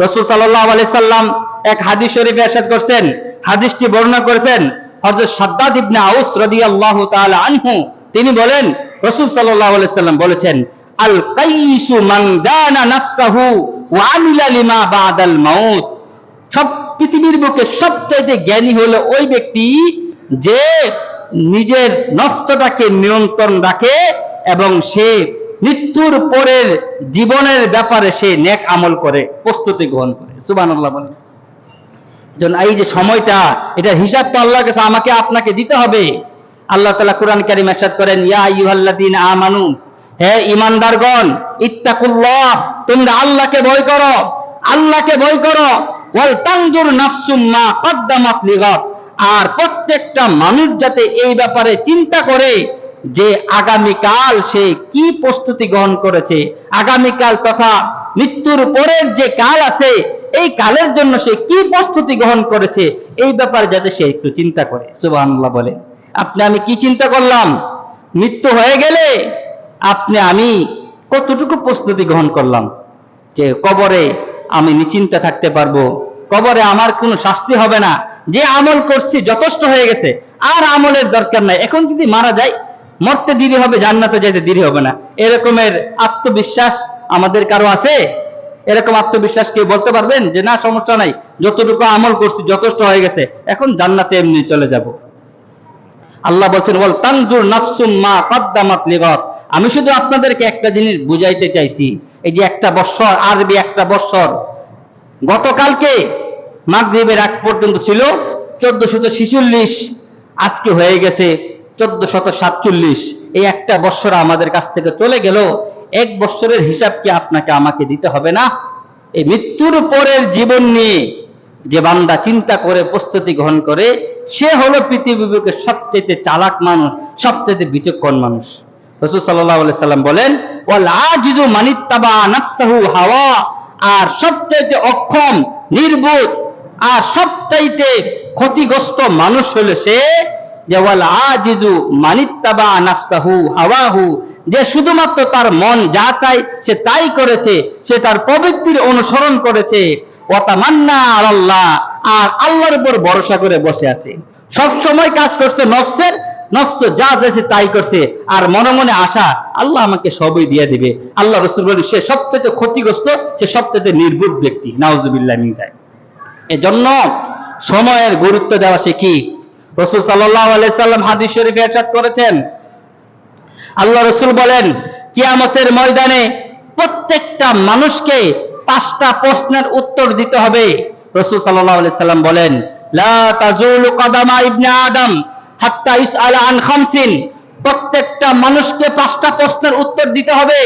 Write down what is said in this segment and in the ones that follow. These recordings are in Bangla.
রাসূল সাল্লাল্লাহু আলাইহি সাল্লাম এক হাদিস শরীফে ইরশাদ করছেন, হাদিসটি বর্ণনা করেছেন হযরত শাদ্দাদ ইবনে আউস রাদিয়াল্লাহু তাআলা আনহু। তিনি বলেন, রাসূল সাল্লাল্লাহু আলাইহি সাল্লাম বলেছেন, আল কাইসু মান দানা নাফসাহু ওয়া আমিলা লিমা বাদাল মাউত। সব পৃথিবীর বুকে সবচেয়ে জ্ঞানী হলো ওই ব্যক্তি যে নিজের নফসটাকে নিয়ন্ত্রণ রাখে এবং সে মৃত্যুর পরের জীবনের ব্যাপারে সে নেক আমল করে, প্রস্তুতি গ্রহণ করে। সুবহানাল্লাহ বলেন। এই যে সময়টা, এটার হিসাব তো আল্লাহর কাছে আমাকে আপনাকে দিতে হবে। আল্লাহ তাআলা কোরআন কারীম ইরশাদ করেন, ইয়া আইয়ুহাল্লাযীনা আমানু, হে ঈমানদারগণ, ইত্তাকুল্লাহ, তোমরা আল্লাহকে ভয় করো, আল্লাহকে ভয় করো। ওয়াল তানজুর নাফসুম মা কদ্দামাত লিগাদ, আর প্রত্যেকটা মানুষ যাতে এই ব্যাপারে চিন্তা করে যে আগামীকাল সে কি প্রস্তুতি গ্রহণ করেছে, আগামীকাল তথা মৃত্যুর পরের যে কাল আছে এই কালের জন্য সে কি প্রস্তুতি গ্রহণ করেছে, এই ব্যাপারে যাতে সে একটু চিন্তা করে। সুবহানাল্লাহ বলে। আপনি আমি কি চিন্তা করলাম? মৃত্যু হয়ে গেলে আপনি আমি কতটুকু প্রস্তুতি গ্রহণ করলাম যে কবরে আমি নিশ্চিন্তে থাকতে পারবো, কবরে আমার কোনো শাস্তি হবে না, যে আমল করছি যথেষ্ট হয়ে গেছে, আর আমলের দরকার নাই, এখন যদি মারা যায় মরতে দেরি হবে, জান্নাতে যেতে দেরি হবে না, এরকমের আত্মবিশ্বাস আমাদের কারো আছে? এরকম আত্মবিশ্বাস কেউ বলতে পারবেন যে না সমস্যা নাই, যতটুকু আমল করছি যথেষ্ট হয়ে গেছে, এখন জান্নাতে এমনি চলে যাব? আল্লাহ বলছেন, ওয়াল তানজুর নাফসুম মা কদ্দামাত লিগাদ। আমি শুধু আপনাদেরকে একটা জিনিস বুঝাইতে চাইছি, এই যে একটা বৎসর, আরবি একটা বৎসর, গতকালকে মাগরিবের আগ পর্যন্ত ছিল 1446, আজকে হয়ে গেছে 1447। এই একটা বৎসর আমাদের কাছ থেকে চলে গেল। এক বৎসরের হিসাব কি আপনাকে আমাকে দিতে হবে না? এই মৃত্যুর পরের জীবন নিয়ে যে বান্দা চিন্তা করে প্রস্তুতি গ্রহণ করে, সে হলো পৃথিবীর বুকে সবচেয়ে চালাক মানুষ, সবচেয়ে বিচক্ষণ মানুষ। রাসূল সাল্লাল্লাহু আলাইহি সাল্লাম বলেন, ওয়াল আজিজু মানিত্তাবা নাফসাহু হাওয়া, আর সবচেয়ে অক্ষম, নির্বোধ আর সবচাইতে ক্ষতিগ্রস্ত মানুষ হলো সে যে ওয়াল আজিজু মানিত্তাবা নাফসাহু হাওয়াহু, যে শুধুমাত্র তার মন যা চায় সে তাই করেছে, সে তার প্রবৃত্তির অনুসরণ করেছে। ওয়া তামান্না আলাল্লাহ, আর আল্লাহর উপর ভরসা করে বসে আছে, সব সময় কাজ করছে নফসের, নফস যা চাইছে তাই করছে, আর মনে মনে আশা আল্লাহ আমাকে সবই দিয়ে দিবে। আল্লাহ রাসূল বলেন, সে সবচেয়ে ক্ষতিগ্রস্ত, সে সবচেয়ে নির্বোধ ব্যক্তি। নাউজুবিল্লাহ মিন যালিক। এজন্য সময়ের গুরুত্ব দেওয়া শিখি। রাসূল সাল্লাল্লাহু আলাইহি সাল্লাম হাদিস শরীফে ইরশাদ করেছেন, আল্লাহ রাসূল বলেন, কিয়ামতের ময়দানে প্রত্যেকটা মানুষকে 5টা প্রশ্নের উত্তর দিতে হবে। রাসূল সাল্লাল্লাহু আলাইহি সাল্লাম বলেন, লা তাজুলু কদামা ইবনে আদম হাত্তা ইসআলা আন খামসিন, প্রত্যেকটা মানুষকে 5টা প্রশ্নের উত্তর দিতে হবে।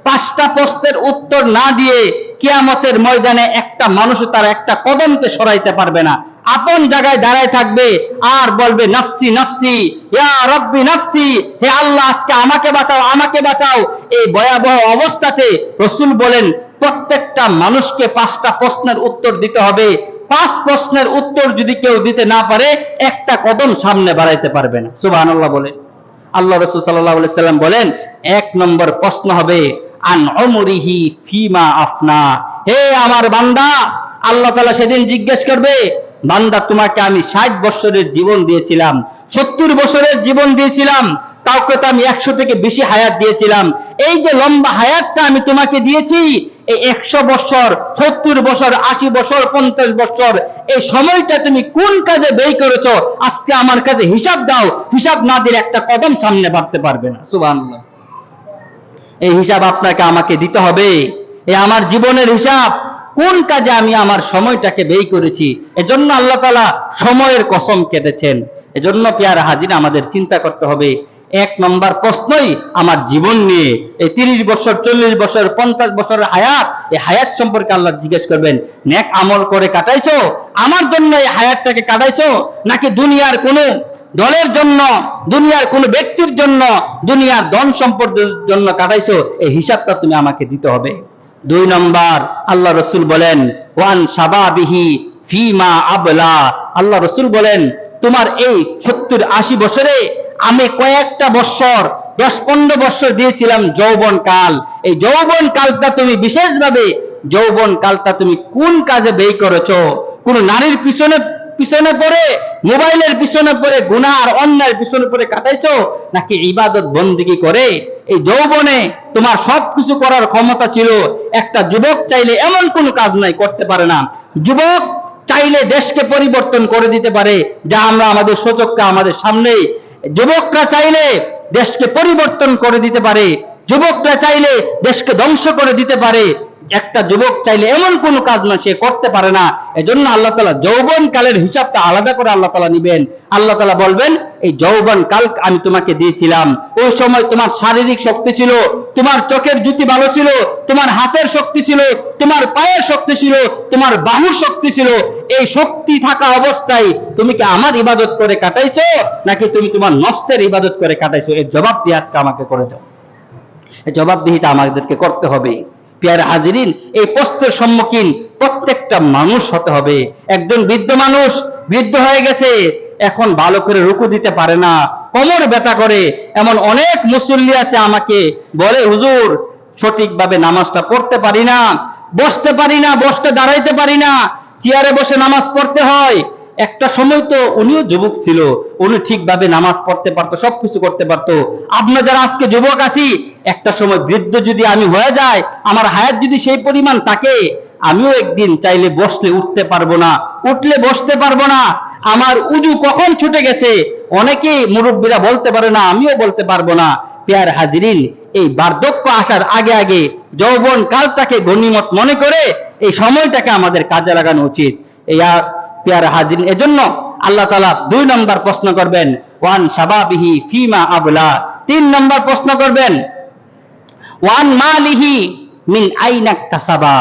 5টা প্রশ্নের উত্তর না দিয়ে কিয়ামতের ময়দানে একটা মানুষ তার একটা কদমকে সরাইতে পারবে না, আপন জায়গায় দাঁড়ায় থাকবে আর বলবে, নাফসি নাফসি ইয়া রাব্বি নাফসি, হে আল্লাহ আজকে আমাকে বাঁচাও, আমাকে বাঁচাও। এই ভয়াবহ অবস্থাতে রাসূল বলেন, প্রত্যেকটা মানুষকে 5টা প্রশ্নের উত্তর দিতে হবে। 5 প্রশ্নের উত্তর যদি কেউ দিতে না পারে, একটা কদম সামনে বাড়াইতে পারবে না। সুবহানাল্লাহ বলে। আল্লাহ রাসূল সাল্লাল্লাহু আলাইহি সাল্লাম বলেন, 1 নম্বর প্রশ্ন হবে আন উমরিহি ফিমা আফনা, হে আমার বান্দা, আল্লাহ তাআলা সেদিন জিজ্ঞেস করবে, বান্দা তোমাকে আমি 60 বছরের জীবন দিয়েছিলাম, 70 বছরের জীবন দিয়েছিলাম, কাউকে তো আমি 100 থেকে বেশি হায়াত দিয়েছিলাম, এই যে লম্বা হায়াতটা আমি তোমাকে দিয়েছি, এই 100 বছর, 70 বছর, 80 বছর, 50 বছর, এই সময়টা তুমি কোন কাজে ব্যয় করেছো? আজকে আমার কাছে হিসাব দাও। হিসাব না দিলে একটা কদম সামনে বাড়তে পারবে না। সুবহানাল্লাহ। এই হিসাব আপনাকে আমাকে দিতে হবে। এই আমার জীবনের হিসাব, কোন কাজে আমি আমার সময়টাকে ব্যয় করেছি। এজন্য আল্লাহ তাআলা সময়ের কসম কেটেছেন। এজন্য পেয়ারা হাজির, আমাদের চিন্তা করতে হবে। 1 নম্বর প্রশ্নই আমার জীবন নিয়ে। এই 30 বছর, 40 বছর, 50 বছরের হায়াত, এই হায়াত সম্পর্কে আল্লাহ জিজ্ঞেস করবেন, নেক আমল করে কাটাইছো? আমার জন্য এই হায়াতটাকে কাটাইছো, নাকি দুনিয়ার কোনো দলের জন্য, দুনিয়ার কোনো ব্যক্তির জন্য, দুনিয়ার ধন সম্পদের জন্য কাটাইছো? এই হিসাবটা তুমি আমাকে দিতে হবে। 2 নম্বর, আল্লাহ রাসূল বলেন, ওয়ান শাবাবিহি ফিমা আবলা, আল্লাহ রাসূল বলেন, তোমার এই 70-80 বছরে আমি কয়েকটা বছর, 10-15 বছর দিয়েছিলাম যৌবন কাল। এই যৌবন কালটা তুমি বিশেষভাবে যৌবন কালটা তুমি কোন কাজে ব্যয় করেছো? কোন নারীর পিছনে পিছনে পড়ে, মোবাইলের পিছনে পড়ে, গুনাহ আর অন্যায়ের পিছনে পড়ে কাটাইছো, নাকি ইবাদত বন্দেগী করে? এই যৌবনে তোমার সবকিছু করার ক্ষমতা ছিল। একটা যুবক চাইলে এমন কোন কাজ নাই করতে পারে না। যুবক চাইলে দেশকে পরিবর্তন করে দিতে পারে, যা আমরা আমাদের সচক্ষে আমাদের সামনে। যুবকরা চাইলে দেশকে পরিবর্তন করে দিতে পারে, যুবকরা চাইলে দেশকে ধ্বংস করে দিতে পারে। একটা যুবক চাইলে এমন কোন কাজ না সে করতে পারে না। এজন্য আল্লাহ তাআলা যৌবন কালের হিসাবটা আলাদা করে আল্লাহ তাআলা নিবেন। আল্লাহ তাআলা বলবেন, এই যৌবন কাল আমি তোমাকে দিয়েছিলাম, ওই সময় তোমার শারীরিক শক্তি ছিল, তোমার চোখের জ্যোতি ভালো ছিল, তোমার হাতের শক্তি ছিল, তোমার পায়ের শক্তি ছিল, তোমার বাহুর শক্তি ছিল। এই শক্তি থাকা অবস্থায় তুমি কি আমার ইবাদত করে কাটাইছো, নাকি তুমি তোমার নফসের ইবাদত করে কাটাইছো? এর জবাব দিয়ে আজকে আমাকে করে দাও। এই জবাবদিহিতা আমাদেরকে করতে হবে। প্রিয় হাজিরিন, এই প্রশ্নের সম্মুখীন প্রত্যেকটা মানুষ হতে হবে। একজন বৃদ্ধ মানুষ বৃদ্ধ হয়ে গেছে, এখন ভালো করে রুকু দিতে পারে না, কোমর ব্যথা করে। এমন অনেক মুসল্লি আছে, আমাকে বলে, হুজুর সঠিকভাবে নামাজটা পড়তে পারি না, বসতে পারি না, বসতে দাঁড়াইতে পারি না, চেয়ারে বসে নামাজ পড়তে হয়। একটা সময় তো উনিও যুবক ছিল, উনি ঠিকভাবে নামাজ পড়তে পারতো, সবকিছু করতে পারতো। আমরা যারা আজকে যুবক আছি, একটা সময় বৃদ্ধ যদি আমি হয়ে যাই, আমার হায়াত যদি সেই পরিমাণ থাকে, আমিও একদিন চাইলে বসলে উঠতে পারবো না, উঠলে বসতে পারবো না। আমার উজু কখন ছুটে গেছে অনেকেই মুরব্বীরা বলতে পারে না, আমিও বলতে পারবো না। প্রিয় হাজিরিন, এই বার্ধক্য আসার আগে আগে যৌবন কালটাকে গনিমত মনে করে এই সময়টাকে আমাদের কাজে লাগানো উচিত। এই প্রিয় হাজিরিন, এজন্য আল্লাহ তাআলা 2 নম্বর প্রশ্ন করবেন, ওয়ান শাবাবিহি ফিমা আবলা। 3 নম্বর প্রশ্ন করবেন, ওয়ান মালিহি মিন আইনা কাসাবা।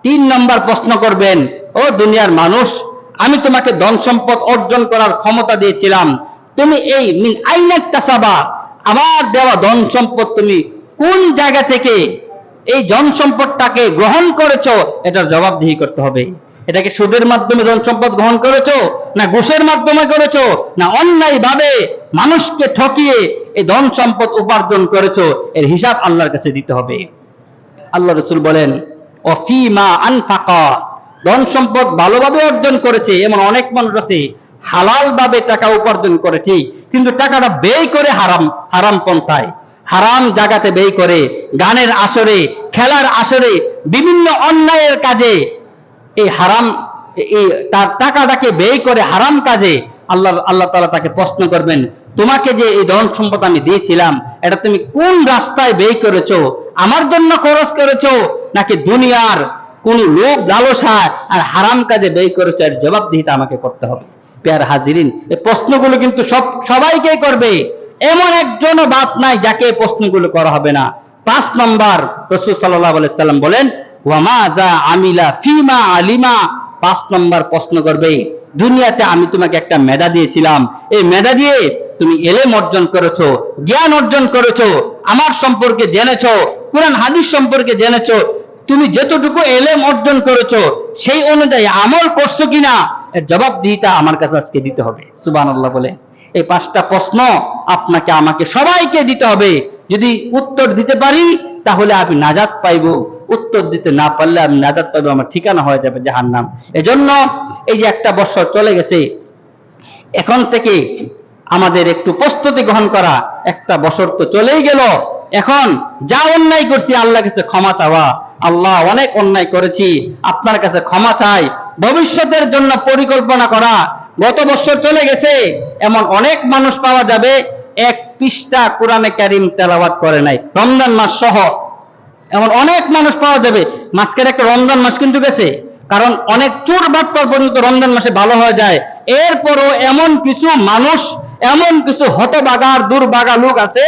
3 নম্বর প্রশ্ন করবেন, ও দুনিয়ার মানুষ, আমি তোমাকে ধন সম্পদ অর্জন করার ক্ষমতা দিয়েছিলাম, তুমি এই মিন আইনা কাসাবা, আমার দেওয়া ধন সম্পদ তুমি কোন জায়গা থেকে এই ধন সম্পদটাকে গ্রহণ করেছো? এটার জবাবদিহি করতে হবে। এটাকে সুদের মাধ্যমে ধন সম্পদ গ্রহণ করেছো, না ঘুষের মাধ্যমে করেছো, না অন্যায় ভাবে মানুষকে ঠকিয়ে এই ধন সম্পদ উপার্জন করেছো? এর হিসাব আল্লাহর কাছে দিতে হবে। আল্লাহ রাসূল বলেন, ওয়াফিমা আনফাকা, ধন সম্পদ ভালোভাবে অর্জন করেছে এমন অনেক মানুষ আছে, হালাল ভাবে টাকা উপার্জন করে ঠিক, কিন্তু টাকাটা ব্যয় করে হারাম পন্থায়, হারাম জায়গাতে ব্যয় করে, গানের আসরে, খেলার আসরে, বিভিন্ন অন্যায়ের কাজে এই হারাম, এই তার টাকাটাকে ব্যয় করে হারাম কাজে। আল্লাহ তাআলা তাকে প্রশ্ন করবেন, তোমাকে যে এই ধন সম্পদ আমি দিয়েছিলাম, এটা তুমি কোন রাস্তায় ব্যয় করেছো? আমার জন্য খরচ করেছো, নাকি দুনিয়ার কোন লোভ লালসা আর হারাম কাজে ব্যয় করেছো? এর জবাবদিহিতা আমাকে করতে হবে। প্রিয় হাজিরিন, এই প্রশ্নগুলো কিন্তু সবাইকেই করবে, এমন একজনও বাদ নাই যাকে এই প্রশ্নগুলো করা হবে না। 5 নম্বর, রাসূল সাল্লাল্লাহু আলাইহি সাল্লাম বলেন, ওয়ামাযা আমিলা ফিমা আলিমা। 5 নম্বর প্রশ্ন করবে, দুনিয়াতে আমি তোমাকে একটা মেধা দিয়েছিলাম, এই মেধা দিয়ে তুমি ইলম অর্জন করেছো, জ্ঞান অর্জন করেছো, আমার সম্পর্কে জেনেছো, কুরআন হাদিস সম্পর্কে জেনেছো, তুমি যতটুকু ইলম অর্জন করেছো সেই অনুযায়ী আমল করছো কিনা? এর জবাবদিহিতা আমার কাছে আজকে দিতে হবে। সুবহানাল্লাহ বলে এই 5টা প্রশ্ন আপনাকে আমাকে সবাইকে দিতে হবে। যদি উত্তর দিতে পারি তাহলে আমি নাজাত পাইব, উত্তর দিতে না পারলে আমি নাজাত পাইব, আমার ঠিকানা হয়ে যাবে জাহান্নাম। এজন্য এই যে একটা বছর চলে গেছে, এখন থেকে আমাদের একটু প্রস্তুতি গ্রহণ করা। একটা বছর তো চলেই গেল, এখন যা অন্যায় করছি আল্লাহর কাছে ক্ষমা চাওয়া। আল্লাহ, অনেক অন্যায় করেছি, আপনার কাছে ক্ষমা চাই। ভবিষ্যতের জন্য পরিকল্পনা করা। গত বছর চলে গেছে, এমন অনেক মানুষ পাওয়া যাবে 1 পৃষ্ঠা কোরআনে কারীম তেলাওয়াত করে নাই, রমজান মাস সহ। এমন অনেক মানুষ পাওয়া যাবে, মাঝখানে একটা রমজান মাস কিন্তু গেছে, কারণ অনেক চোর বাটপার পর্যন্ত রমজান মাসে ভালো হয়ে যায়। এরপরও এমন কিছু মানুষ, এমন কিছু হতবাগার দুর্ভাগা লোক আছে,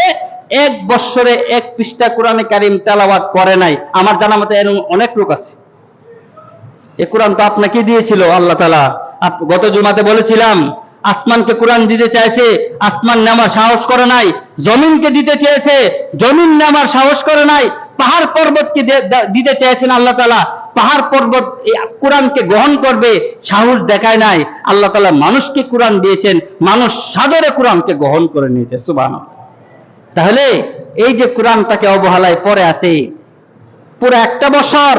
1 বছরে 1 পৃষ্ঠা কোরআনে কারীম তেলাওয়াত করে নাই। আমার জানা মতে এরকম অনেক লোক আছে। এই কোরআন তো আপনাকে দিয়েছিল আল্লাহ তাআলা। গত জুমাতে বলেছিলাম, আসমানকে কোরআন দিতে চাইছে, আসমান নেওয়ার সাহস করে নাই। জমিনকে দিতে চেয়েছে, জমিন নেওয়ার সাহস করে নাই। পাহাড় পর্বতকে দিতে চেয়েছেন আল্লাহ তাআলা, পাহাড় পর্বত এই কোরআনকে গ্রহণ করবে সাহস দেখায় নাই। আল্লাহ তাআলা মানুষকে কোরআন দিয়েছেন, মানুষ সাদরে কোরআনকে গ্রহণ করে নিয়েছে। সুবহানাল্লাহ। তাহলে এই যে কোরআনটাকে অবহেলায় পড়ে আছে, পুরো একটা বছর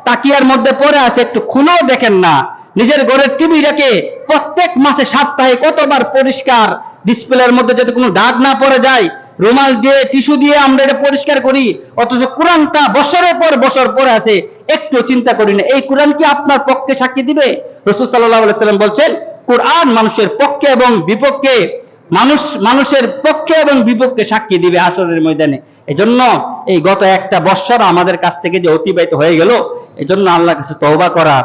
তাকিয়ার মধ্যে পড়ে আছে, একটু খুলেও দেখেন না। নিজের ঘরের টিভিটাকে প্রত্যেক মাসে সপ্তাহে কতবার পরিষ্কার, ডিসপ্লের মধ্যে যাতে কোনো দাগ না পড়ে যায়, রুমাল দিয়ে টিস্যু দিয়ে আমরা এটা পরিষ্কার করি, অথচ কোরআনটা বছরের পর বছর পরে আছে, একটু চিন্তা করি না। এই কোরআন কি আপনার পক্ষে সাক্ষী দিবে? রাসূল সাল্লাল্লাহু আলাইহি সাল্লাম বলছেন, কোরআন মানুষের পক্ষে এবং বিপক্ষে, মানুষের পক্ষে এবং বিপক্ষে সাক্ষী দিবে হাসরের ময়দানে। এজন্য এই গত একটা বছর আমাদের কাছ থেকে যে অতিবাহিত হয়ে গেল, এজন্য আল্লাহর কাছে তওবা করা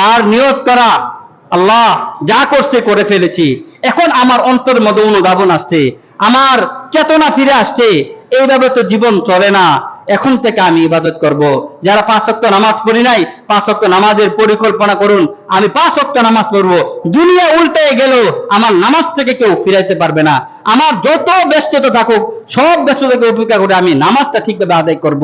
আর নিয়ত করা, আল্লাহ যা করছে করে ফেলেছি, এখন আমার অন্তরের মধ্যে অনুধাবন আসছে, আমার চেতনা ফিরে আসছে, এইভাবে তো জীবন চলে না, এখন থেকে আমি ইবাদত করব। যারা 5 ওয়াক্ত নামাজ পড়ি নাই, 5 ওয়াক্ত নামাজের পরিকল্পনা করুন, আমি 5 ওয়াক্ত নামাজ পড়বো। দুনিয়া উল্টে গেল, আমার নামাজ থেকে কেউ ফিরাইতে পারবে না। আমার যত ব্যস্ততা থাকুক, সব ব্যস্ততাকে উপেক্ষা করে আমি নামাজটা ঠিকভাবে আদায় করব।